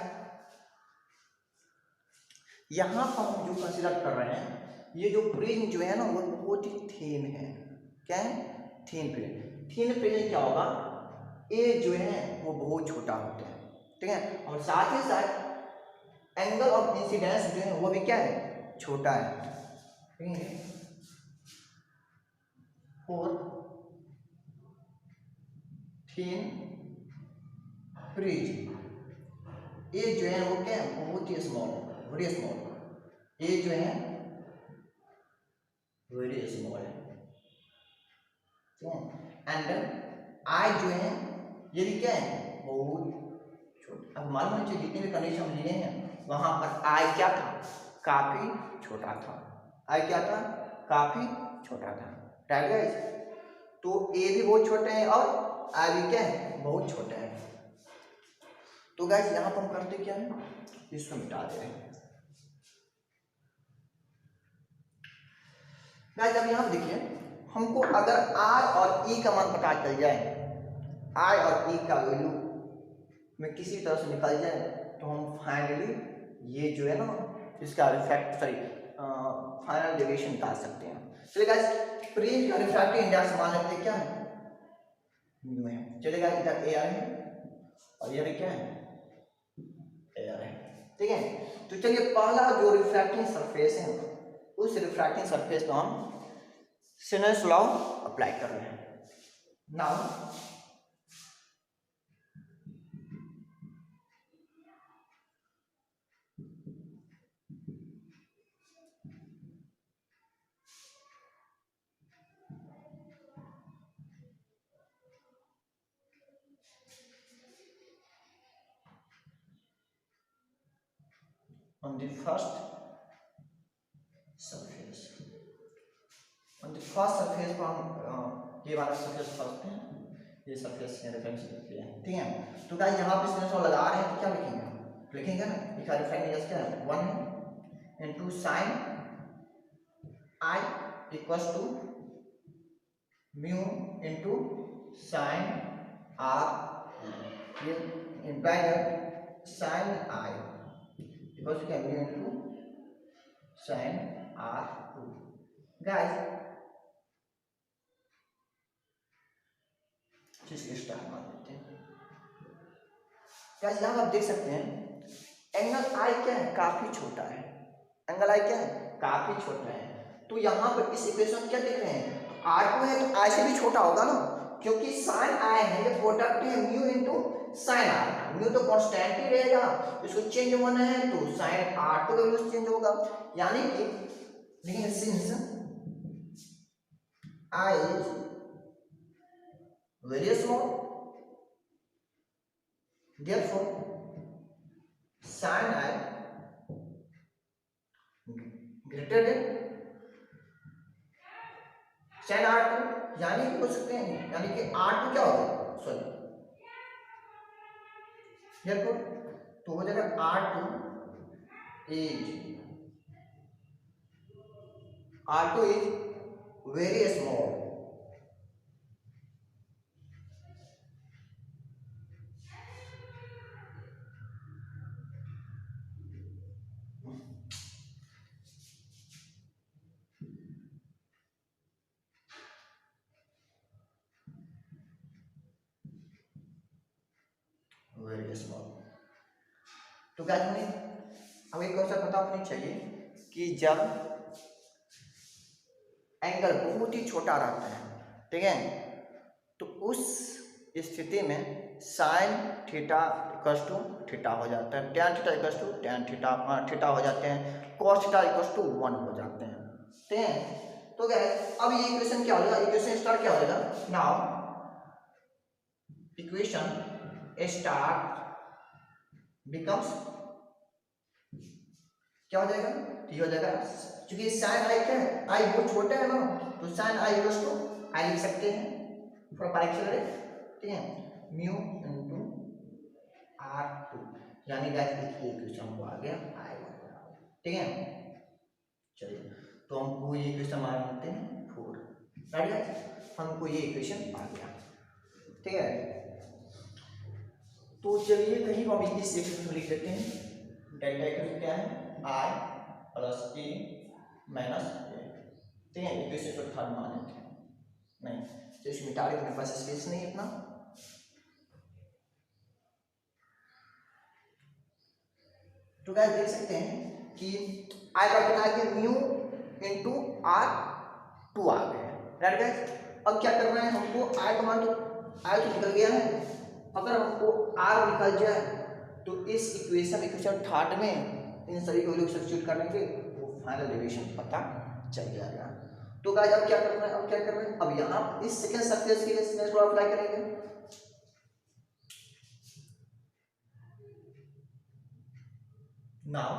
यहाँ पर हम जो कंसीडर कर रहे हैं, ये जो प्रिज्म जो है ना वो बहुत ही थीन है, क्या है, थीन प्रिज्म। थीन प्रिज्म क्या होगा, ए जो है वो बहुत छोटा होता है, ठीक है, और साथ ही साथ एंगल ऑफ इंसिडेंस जो है वो भी क्या है, छोटा है, ठीक है। और थीन प्रिज्म ए जो है वो क्या है, बहुत ही स्मॉल, वेरी स्मॉल, ए जो है वेरी स्मॉल है, एंड आई जो है ये भी क्या है, बहुत छोटा। अब मालूम है जितने भी कंडीशन हम लिए हैं वहां पर आई क्या था, काफी छोटा था, आई क्या था, काफी छोटा था, राइट गाइस। तो ए भी बहुत छोटे हैं और आई भी क्या है, बहुत छोटे हैं। तो गाइस यहाँ पर हम करते क्या है, इसको मिटा दे रहे हैं गाइस। अब यहाँ देखिए, हमको अगर आर और ई का मान पता चल जाए, आर और ई का वैल्यू में किसी तरह से निकल जाए, तो हम फाइनली ये जो है ना इसका रिफ्रैक्ट फाइनल डेविएशन निकाल सकते हैं। चलिए गाइस, प्रिज्म का रिफ्रैक्टिव इंडेक्स मान लेते हैं क्या है, म्यू है। चलिए गाइस, इधर ए आर है और ये क्या है, ए आर है, ठीक है। तो चलिए पहला जो रिफ्रैक्टिंग सरफेस है उस रिफ्रैक्टिंग सरफेस को हम सिनर्स लॉ अप्लाई कर रहे हैं। Now on the first surface पर हम ये वाला सरफेस फर्स्ट है, ये सरफेस है रेफरेंस है, ठीक है। तो गाइस यहाँ पे सिनेस लगा रहे हैं तो क्या लिखेंगे, लिखेंगे ना लिखा रिफ्रैक्टिंग क्या है 1 into sin I equals to mu into sin R, ये imply that sin I equals to क्या mu into sin R2। Guys जिसके स्टार मान लेते हैं। गाइस यहाँ आप देख सकते हैं एंगल आई क्या है, काफी छोटा है, एंगल आई क्या है, काफी छोटा है। तो यहाँ पर इस इक्वेशन क्या देख रहे हैं, तो R2 है तो I से भी छोटा होगा ना, क्योंकि sin I है ये प्रोडक्ट है mu into sin R। Mu तो कांस्टेंट ही रहेगा, इसको चेंज होना है तो sin R2 का वैल्यू चेंज होगा, यानी कि लेकिन since I is very small, therefore sin I greater than sin R2, यानी कि बोल सकते हैं यानी कि R2 क्या होगा, सॉरी therefore तो हो जाएगा R2 is very small। Very small. तो गाइस हमें अब एक क्वेश्चन पता होनी चाहिए कि जब एंगल बहुत ही छोटा रहता है, ठीक है, तो उस स्थिति में sine theta equals to theta हो जाता है, tan theta equals to tan theta हो जाते हैं, कॉस थीटा इक्वल्स टू 1 हो जाते हैं, ठीक है। तो गाइस अब ये इक्वेशन क्या हो जाएगा, इक्वेशन स्टार क्या हो जाएगा, नाउ इक्वेशन स्टार बिकम्स क्या हो जाएगा, तो ये हो जाएगा क्योंकि sin I क्या है, I बहुत छोटा है ना, तो sin I equals to I लिख सकते हैं फॉर पार्शियल, ठीक है, म्यू इनटू R2, यानी गाइस देखिए इक्वेशन हमको आ गया I1, ठीक है। चलिए तो हमको ये इक्वेशन मान लेते हैं 4, राइट गाइस, हमको ये इक्वेशन आ गया, ठीक है। तो चलिए कहीं हम इस इक्वेशन को लिख देते हैं, डेल्टा इक्वेशन क्या है, I plus A minus A, ठीक है, इक्वेशन को थर्ड मान लेते हैं, नहीं तो इसमें मिटा देते, मेरे पास स्पेस नहीं इतना। तो गाइस देख सकते हैं कि I का कितना है कि म्यू इनटू R2 आ गया है, राइट गाइस। अब क्या करना है हमको, I का मान तो I तो निकल गया है, अगर हमको R निकल जाए तो इस इक्वेशन थर्ड में इन सभी को सब्स्टिट्यूट करेंगे तो फाइनल डेरिवेशन पता चल जाएगा। तो गाइस अब क्या करना है, अब क्या करना है, अब यहाँ इस सेकंड सरफेस के लिए सिनेस लॉ अप्लाई करेंगे। Now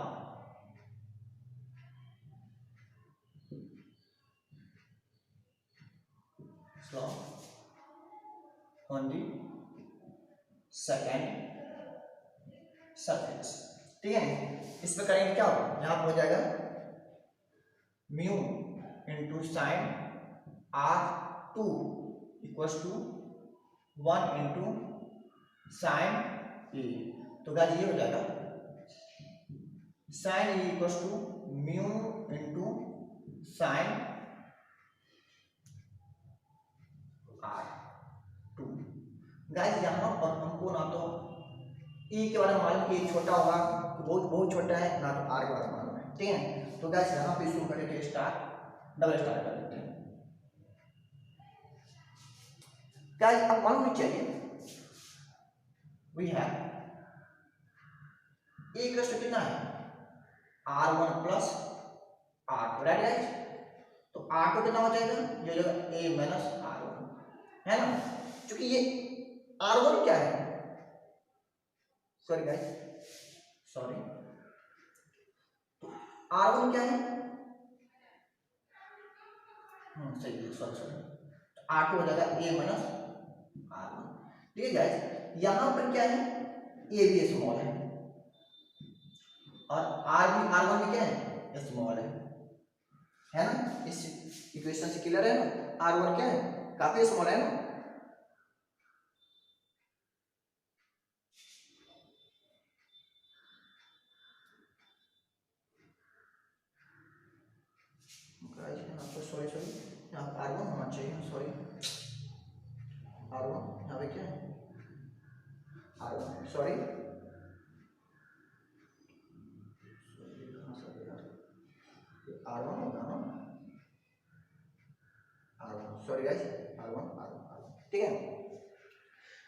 law on the second surface, ठीक है, इस पर करेंगे क्या होगा, यहाँ पर हो जाएगा mu into sine R2 equals to 1 into sine E, तो गाइस ये हो जाएगा sine E equals to mu into sine R2। Guys यहाँ पर हमको ना तो ई के बारे में मालूम कि छोटा होगा तो बहुत बहुत छोटा है ना, तो आर के बारे में मालूम है। ठीक है, तो गैस यहाँ पे शुरू करेंगे स्टार, डबल स्टार कर देते हैं। गैस अब मालूम चाहिए we have A equal to कितना है R1 plus R2, right guys. तो R2 कितना हो जाएगा, ये हो जाएगा A माइनस R1, है ना। क्योंकि ये R1 क्या है, सॉरी गाइस, सॉरी, तो R1 क्या है, सही है, सॉरी सॉरी, तो R2 हो जाएगा A माइनस R1। ठीक है गाइस, यहाँ पर क्या है, A भी स्मॉल है और R1 भी क्या है, स्मॉल है ना। इस इक्वेशन से क्लियर है ना, R1 क्या है, काफी स्मॉल है ना। सॉरी सॉरी, यहाँ पर R1 होना चाहिए, सॉरी R1 यहाँ पे क्या है, R1 सॉरी, R1 होगा ना, R1 सॉरी गाइस, R1, ठीक है।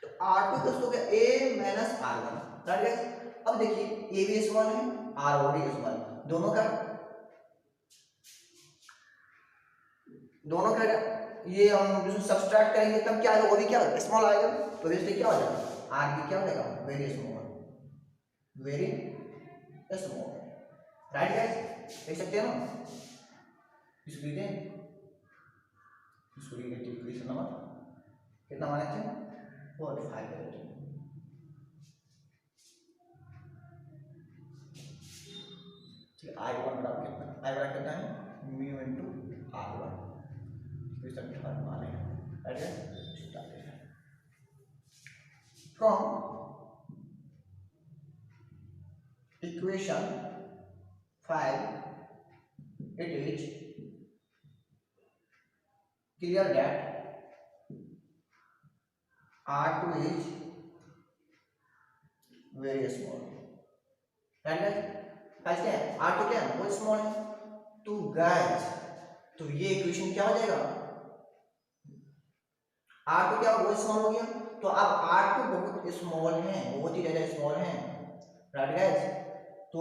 तो R2 का हो गया A minus R1, right guys. अब देखिए A भी स्मॉल है, R1 भी स्मॉल, दोनों का ये हम सब्सट्रैक्ट करेंगे तब क्या आएगा, वो भी क्या स्मॉल आएगा, तो इसलिए क्या हो जाएगा, R भी क्या हो जाएगा, very small, very small, right guys, देख सकते हैं ना। इसको लिखते हैं, इसको लिखते हैं इक्वेशन नंबर कितना माने थे 45 करते हैं। ठीक, I1 बराबर कितना, I बराबर कितना है म्यू इनटू R1, इक्वेशन के बाद माने हैं, राइट है। स्टार्ट है from equation 5 it is clear that R2 is very small, right guys। Guys क्या है, R2 क्या है, बहुत स्मॉल है, तो गाइस तो ये इक्वेशन क्या हो जाएगा, R2 क्या बहुत स्मॉल हो गया, तो अब R2 बहुत स्मॉल है, बहुत ही ज्यादा स्मॉल है, राइट गाइस। तो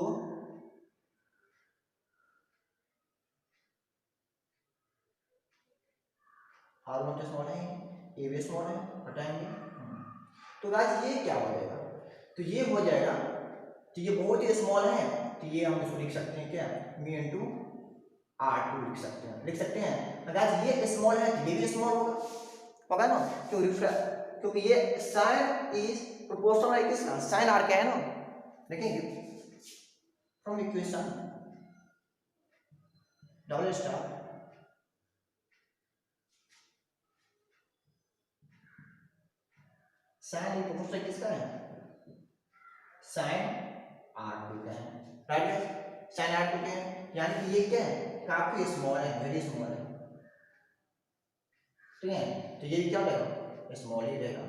R1 तो स्मॉल है, A भी स्मॉल है, हटाएंगे, तो गाइस ये क्या हो जाएगा, तो ये हो जाएगा, तो ये बहुत ही स्मॉल है, तो ये हम इसको लिख सकते हैं क्या, मी इनटू R2 लिख सकते हैं। अगर ये स्मॉल है तो ये भी स्मॉल होगा ना, क्योंकि ये साइन इज प्रोपोर्शनल है किसका, साइन आर का है ना। देखेंगे from equation double star sine is proportional किसका है, साइन R2 का है, राइट है, साइन R2 का है, यानी कि ये क्या है, काफी स्मॉल है, वेरी स्मॉल है, ठीक है। तो ये क्या रहेगा, स्मॉल ही रहेगा,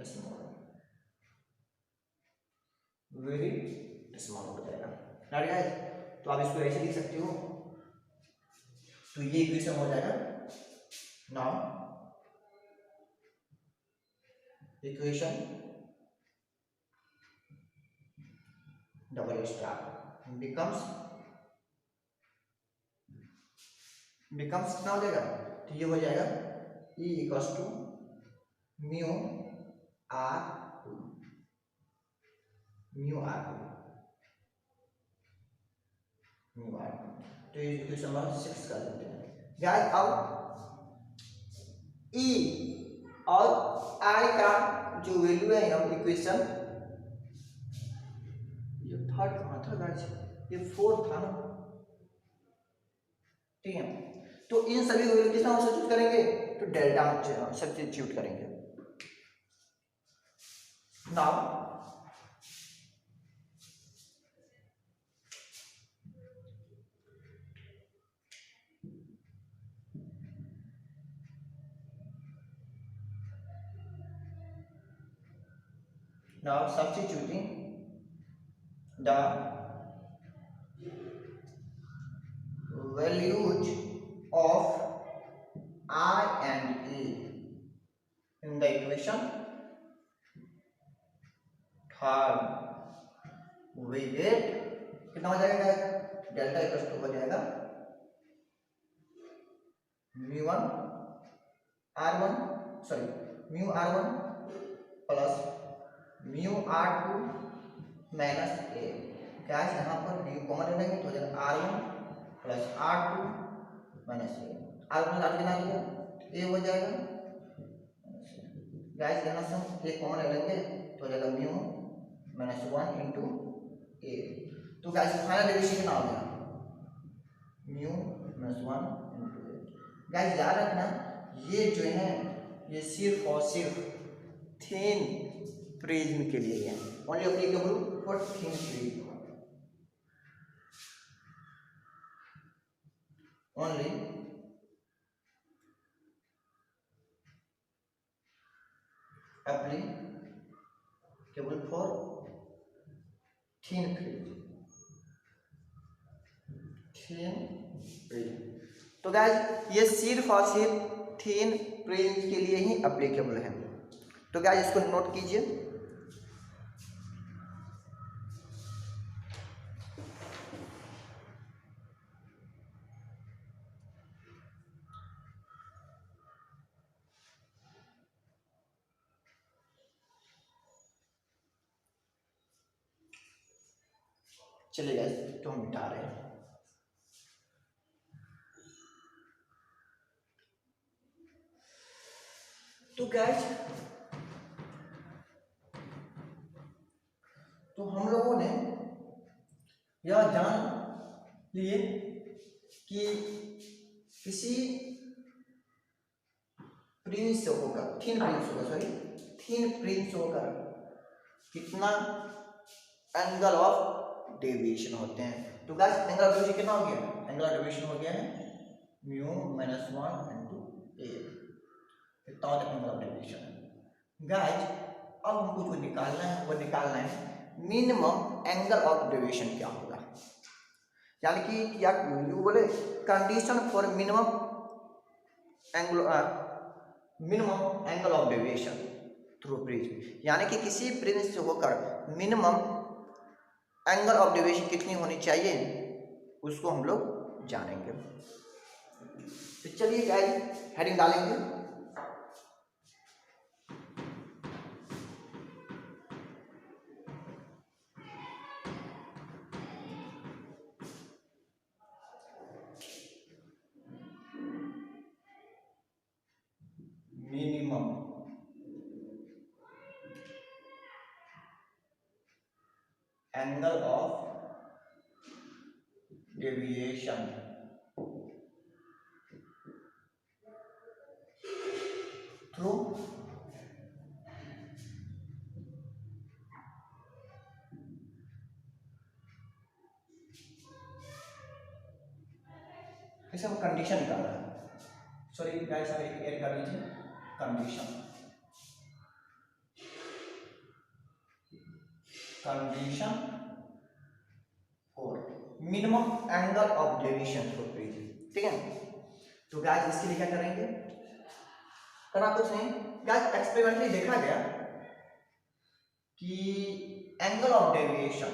स्मॉल, वेरी स्मॉल हो जाएगा, राइट गाइस। तो आप इसको ऐसे लिख सकते हो, तो ये इक्वेशन हो जाएगा now equation double star becomes कितना हो जाएगा, तो ये हो जाएगा E equals to mu R2, तो ये इक्वेशन नंबर 6 कर देते हैं गाइस। अब E और I का जो वैल्यू है हम इक्वेशन, ये थर्ड कहाँ था गाइस, ये फोर्थ था ना, ठीक है। तो इन सभी को किस तरह सब्स्टिट्यूट करेंगे, तो डेल्टा में सब्स्टिट्यूट करेंगे। Now Now substituting the values of I and A in the equation third, we get कितना हो जाएगा डेल्टा इक्वल टू हो जाएगा mu one R one mu R one plus mu R two minus A. क्या है यहाँ पर mu common ले लेंगे तो हो जाएगा R one plus R two minus A. R one R कितना लिया ए हो जाएगा गाइस, यहाँ से हम ए कॉमन ले लेंगे तो हो जाएगा म्यू माइनस वन इंटू ए। तो गाइस फाइनल डेरिवेशन कितना हो गया म्यू माइनस वन इंटू ए। गाइस याद रखना ये जो है ये सिर्फ और सिर्फ थिन प्रिज्म के लिए है, only applicable for thin prism, only applicable for thin prism. तो गाइस ये सिर्फ और सिर्फ थिन प्रिज्म के लिए ही एप्लीकेबल है। तो गाइस इसको नोट कीजिए। चलिए गाइस तो हम मिटा रहे हैं। तो गाइस तो हम लोगों ने यह जान लिए कि किसी प्रिज्म से होकर थिन प्रिज्म से होकर कितना एंगल ऑफ डेविएशन होते हैं। तो गाइस एंगल ऑफ डेविएशन कितना हो गया, एंगल ऑफ डेविएशन हो गया है म्यू माइनस वन इंटू ए। कितना होता है एंगल ऑफ डेविएशन। गाइस अब हमको जो निकालना है वो निकालना है मिनिमम एंगल ऑफ डेविएशन क्या होगा, यानी कि क्या बोले condition for minimum angle of deviation through prism, यानी कि किसी प्रिज्म से होकर मिनिमम एंगल ऑफ डेविएशन कितनी होनी चाहिए उसको हम लोग जानेंगे। तो चलिए गाइस हेडिंग डालेंगे। Minimum angle of deviation through इसे हम कंडीशन निकालना है। सॉरी गाइस आप एक ऐड कर लीजिए condition for minimum angle of deviation through prism, ठीक है। तो गाइस इसके लिए क्या करेंगे, करना कुछ नहीं गाइस, एक्सपेरिमेंटली देखा गया कि एंगल ऑफ डेविएशन,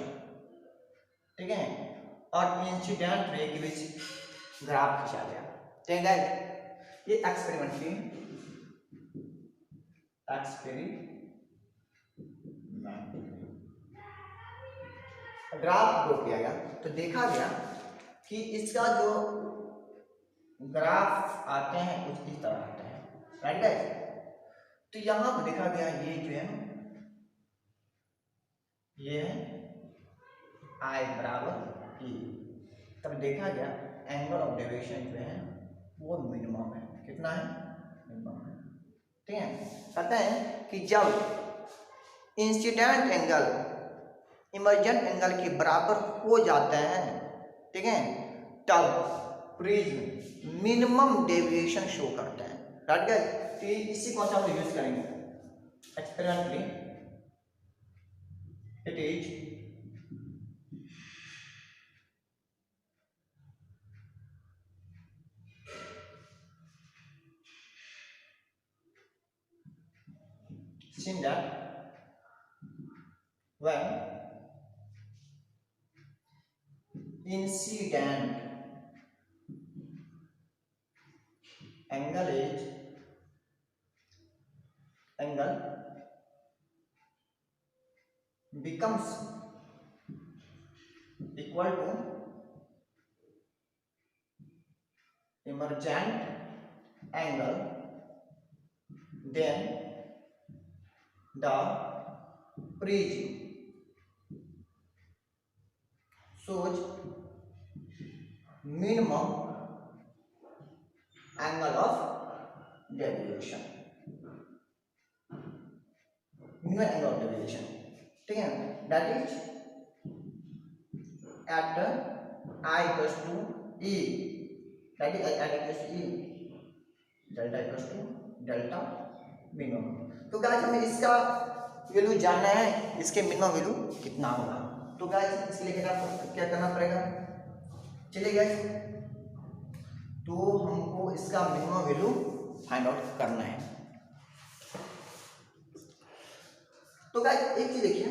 ठीक है, और इंसिडेंट रे के बीच ग्राफ खींचा गया। ठीक है गाइस, ये एक्सपेरिमेंटली ग्राफ ड्रॉ किया गया तो देखा गया कि इसका जो ग्राफ आते हैं कुछ इस तरह आते हैं, राइट गाइस। तो यहां पर देखा गया ये जो है ये है I बराबर E, तब देखा गया एंगल ऑफ डेविएशन जो है वो मिनिमम है। कितना है, मिनिमम है, ठीक है। कहते हैं कि जब इंसिडेंट एंगल इमर्जेंट एंगल के बराबर हो जाते हैं, ठीक है, तब प्रिज्म मिनिमम डेविएशन शो करते हैं, राइट गाइस। तो इसी कॉन्सेप्ट को यूज करेंगे experimentally it is seen that when incident angle becomes equal to emergent angle, then the prism shows minimum angle of deviation, minimum angle of deviation, ठीक है, that is at I equals to E, that is at I equals to E, delta equals to delta minimum। तो guys हमें इसका value जानना है, इसके minimum value कितना होगा। तो गाइस इसके लिए क्या करना पड़ेगा, चलिए गाइस, तो हमको इसका मिनिमम वैल्यू फाइंड आउट करना है। तो गाइस एक चीज देखिए,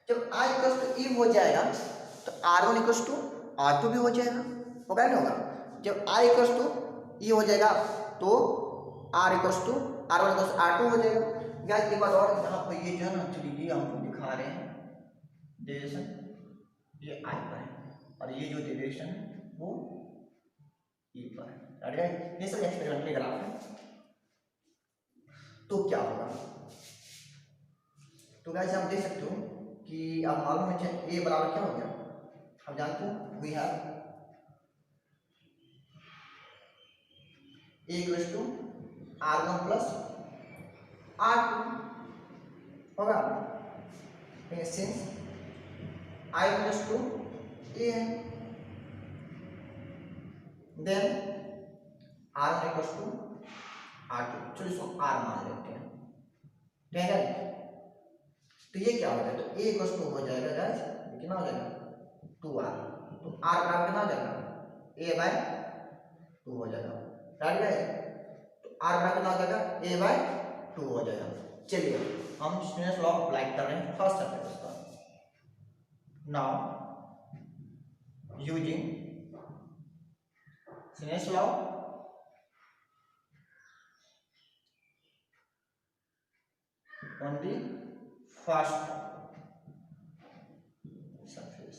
जब I इक्वल टू E हो जाएगा तो R1 इक्वल टू R2 भी हो जाएगा, होगा नहीं होगा। जब I इक्वल टू E हो जाएगा तो R equal to R1 equal to R2 हो जाएगा। गाइस एक बात और, यहाँ पर ये जो है ना 3D हमको दिखा रहे हैं डेविएशन, ये I पर है और ये जो डेविएशन है वो E पर है, राइट। ये सब एक्सपेरिमेंटली ग्राफ है। तो क्या होगा, तो गाइस आप देख सकते हो कि अब मालूम है A बराबर क्या हो गया, आप जानते हो we have A equal to R1 plus R2 होगा, since I equal to A है, then R1 equal to R2, चलो इसको R मान लेते हैं, ठीक है। तो ये क्या हो जाएगा, तो A इक्वल टू हो जाएगा गाइस, कितना हो जाएगा 2R, तो R बराबर कितना हो जाएगा A बाय 2 हो जाएगा, राइट गाइस। तो R बराबर कितना हो जाएगा A बाय 2 हो जाएगा। चलिए हम स्नेल्स लॉ अप्लाई कर रहे हैं फर्स्ट सर्फेस पर। Now using Snell's law on the first surface,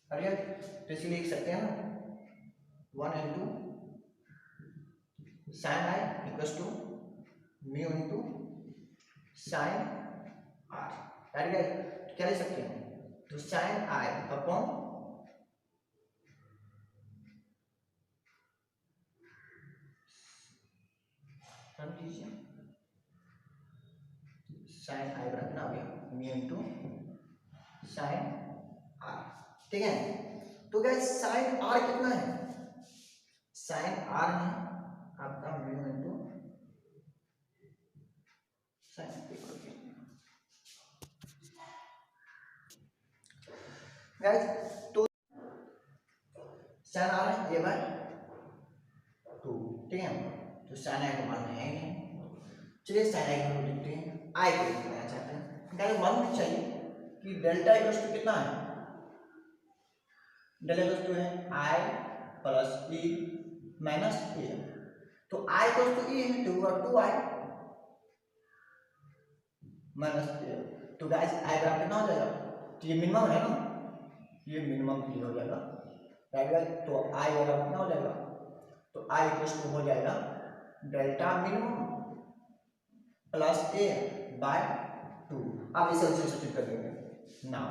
तो इसलिए लिख सकते हैं ना 1 into sine I equal to mu into sine R, तो क्या लिख सकते हैं, तो sine I upon sine I बराबर कितना हो गया म्यू इंटू साइन आर, ठीक है। तो गाइस साइन आर कितना है, साइन आर है आपका म्यू इंटू साइन, गाइस तो साइन आर है ये बाय 2, ठीक है। तो साइन आई को मालूम है नहीं, चलिए साइन आई को लिखते हैं, आई को लिखना चाहते हैं। गाइस मालूम चाहिए कि डेल्टा इक्वल टू कितना है, डेल्टा इक्वल टू है आई प्लस ई माइनस ए, तो आई इक्वल टू ई है तो होगा 2i माइनस ए, तो गाइस आई बराबर कितना हो जाएगा, तो ये मिनिमम है ना, ये मिनिमम ही हो जाएगा, राइट गाइस। तो आई बराबर कितना हो जाएगा, तो आई इक्वल टू हो जाएगा delta minimum plus A by 2। अब इसे सब्स्टिट्यूट कर देंगे, now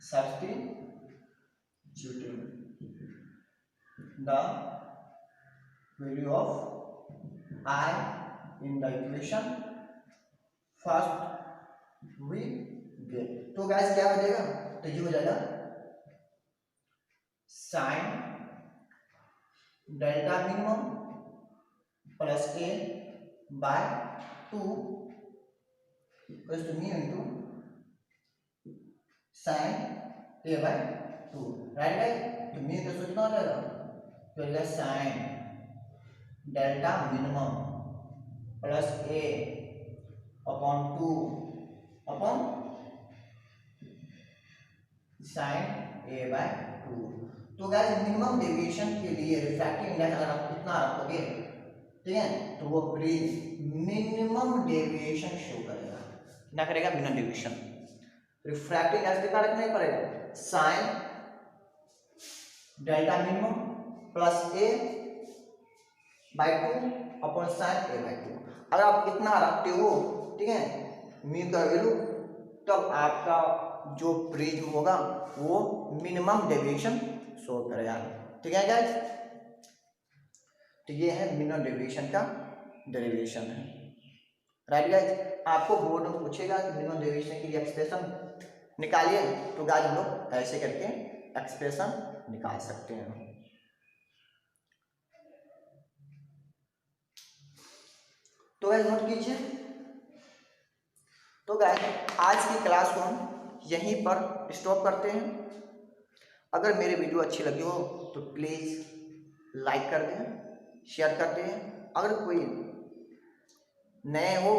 substituting the value of I in the equation first we get, तो गाइस क्या हो जाएगा, तो ये हो जाएगा sine delta minimum plus A by 2 equals to mu into sine A by 2, right guys. तो म्यू का कितना हो जाएगा, तो हो जाएगा sine delta minimum plus A upon 2 upon sine A by 2। तो गाइस मिनिमम डेविएशन के लिए रिफ्रैक्टिव इंडेक्स अगर आप इतना रखोगे, ठीक है, तो वो प्रिज्म मिनिमम डेविएशन शो करेगा, क्या करेगा, मिनिमम डेविएशन। रिफ्रैक्टिव इंडेक्स कितना रखना ही पड़ेगा, sign delta minimum plus A by 2 upon sine A by 2। अगर आप इतना रखते हो, ठीक है, म्यू का वैल्यू, तब आपका जो प्रिज्म होगा वो मिनिमम डेविएशन शो करेगा, ठीक है गाइस। तो ये है मिनिमम डेविएशन का डेरिवेशन है, राइट गाइस। आपको बोर्ड में पूछेगा कि मिनिमम डेविएशन की एक्सप्रेशन निकालिए, तो गाइस हम लोग ऐसे करके एक्सप्रेशन निकाल सकते हैं। तो गाइस नोट कीजिए। तो गाइस आज की क्लास को हम यहीं पर स्टॉप करते हैं। अगर मेरी वीडियो अच्छी लगी हो तो प्लीज़ लाइक कर दें, शेयर कर दें। अगर कोई नए हो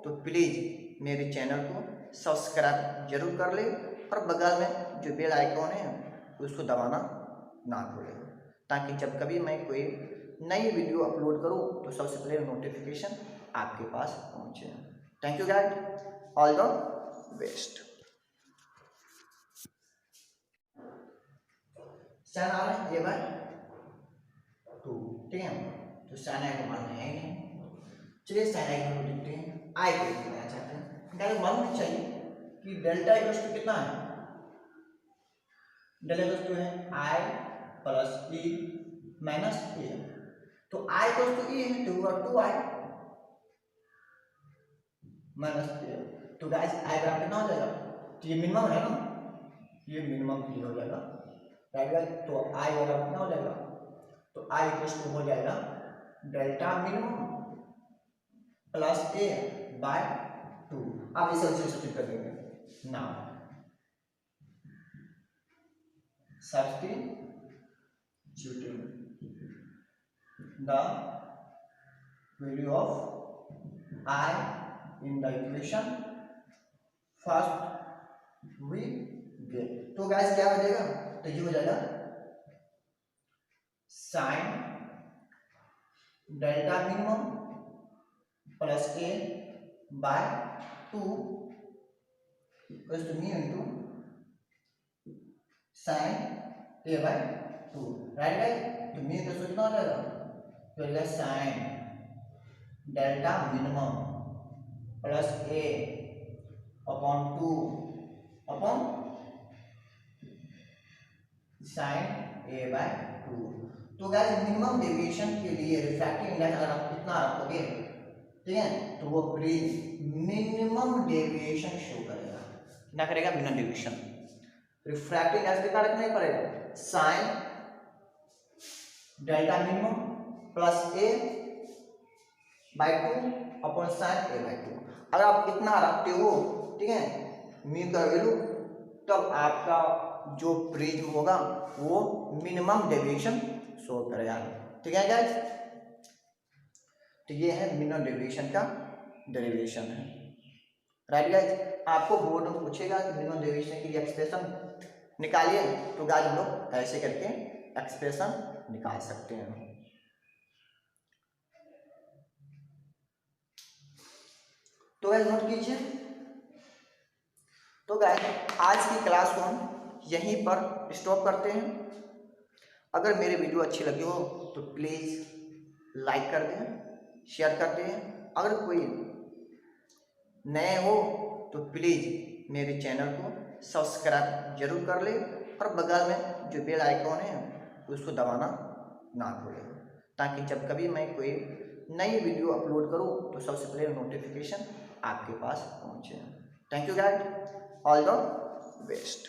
तो प्लीज़ मेरे चैनल को सब्सक्राइब जरूर कर ले और बगल में जो बेल आइकॉन है उसको दबाना ना भूलें, ताकि जब कभी मैं कोई नई वीडियो अपलोड करूं तो सबसे पहले नोटिफिकेशन आपके पास पहुंचे। Thank you guys, all the best. Sine आ रहा है ये बाय 2, ठीक है, तो साइन आई को मानना है नहीं। चलिए साइन आई को लिखते हैं, आई को लिखना चाहते हैं। गाइस मालूम चाहिए कि डेल्टा इक्वल्स टू कितना है, डेल्टा इक्वल्स टू है आई प्लस ई माइनस ए। तो आई इक्वल्स टू ई है तो होगा 2i माइनस ए। तो गाइस आई बराबर कितना हो जाएगा, तो ये मिनिमम है ना, ये मिनिमम ही हो जाएगा, राइट गाइस। तो आई बराबर कितना हो जाएगा, तो आई इक्वल्स टू हो जाएगा delta minimum plus A by 2। अब इसे सब्स्टिट्यूट कर देंगे ना, substituting the value of I in the equation first we get। तो गाइस क्या हो जाएगा, तो ये हो जाएगा sine delta minimum plus A by 2 equals to mu into sine A by 2, right guys. तो म्यू का कितना हो जाएगा, तो हो जाएगा sine delta minimum plus A upon 2 upon sine A by 2। तो गाइस मिनिमम डेविएशन के लिए रिफ्रैक्टिव इंडेक्स अगर आप इतना रखोगे, ठीक है, तो वो प्रिज्म मिनिमम डेविएशन शो करेगा, क्या करेगा, मिनिमम डेविएशन। रिफ्रैक्टिव इंडेक्स कितना रखना ही पड़ेगा, sign delta minimum plus A by 2 upon sine A by 2। अगर आप इतना रखते हो, ठीक है, म्यू का वैल्यू, तब आपका जो प्रिज्म होगा वो मिनिमम डेविएशन शो करेगा, ठीक है गाइस। तो ये है मिनिमम डेविएशन का डेरिवेशन है, राइट गाइस। आपको बोर्ड में पूछेगा कि मिनिमम डेविएशन की एक्सप्रेशन निकालिए, तो गाइस हम लोग ऐसे करके एक्सप्रेशन निकाल सकते हैं। तो गाइस नोट कीजिए। तो गाइस आज की क्लास को हम यहीं पर स्टॉप करते हैं। अगर मेरी वीडियो अच्छी लगी हो तो प्लीज़ लाइक कर दें, शेयर कर दें। अगर कोई नए हो तो प्लीज़ मेरे चैनल को सब्सक्राइब जरूर कर ले और बगल में जो बेल आइकॉन है उसको दबाना ना भूलें, ताकि जब कभी मैं कोई नई वीडियो अपलोड करूं तो सबसे पहले नोटिफिकेशन आपके पास पहुंचे। Thank you guys, all the best.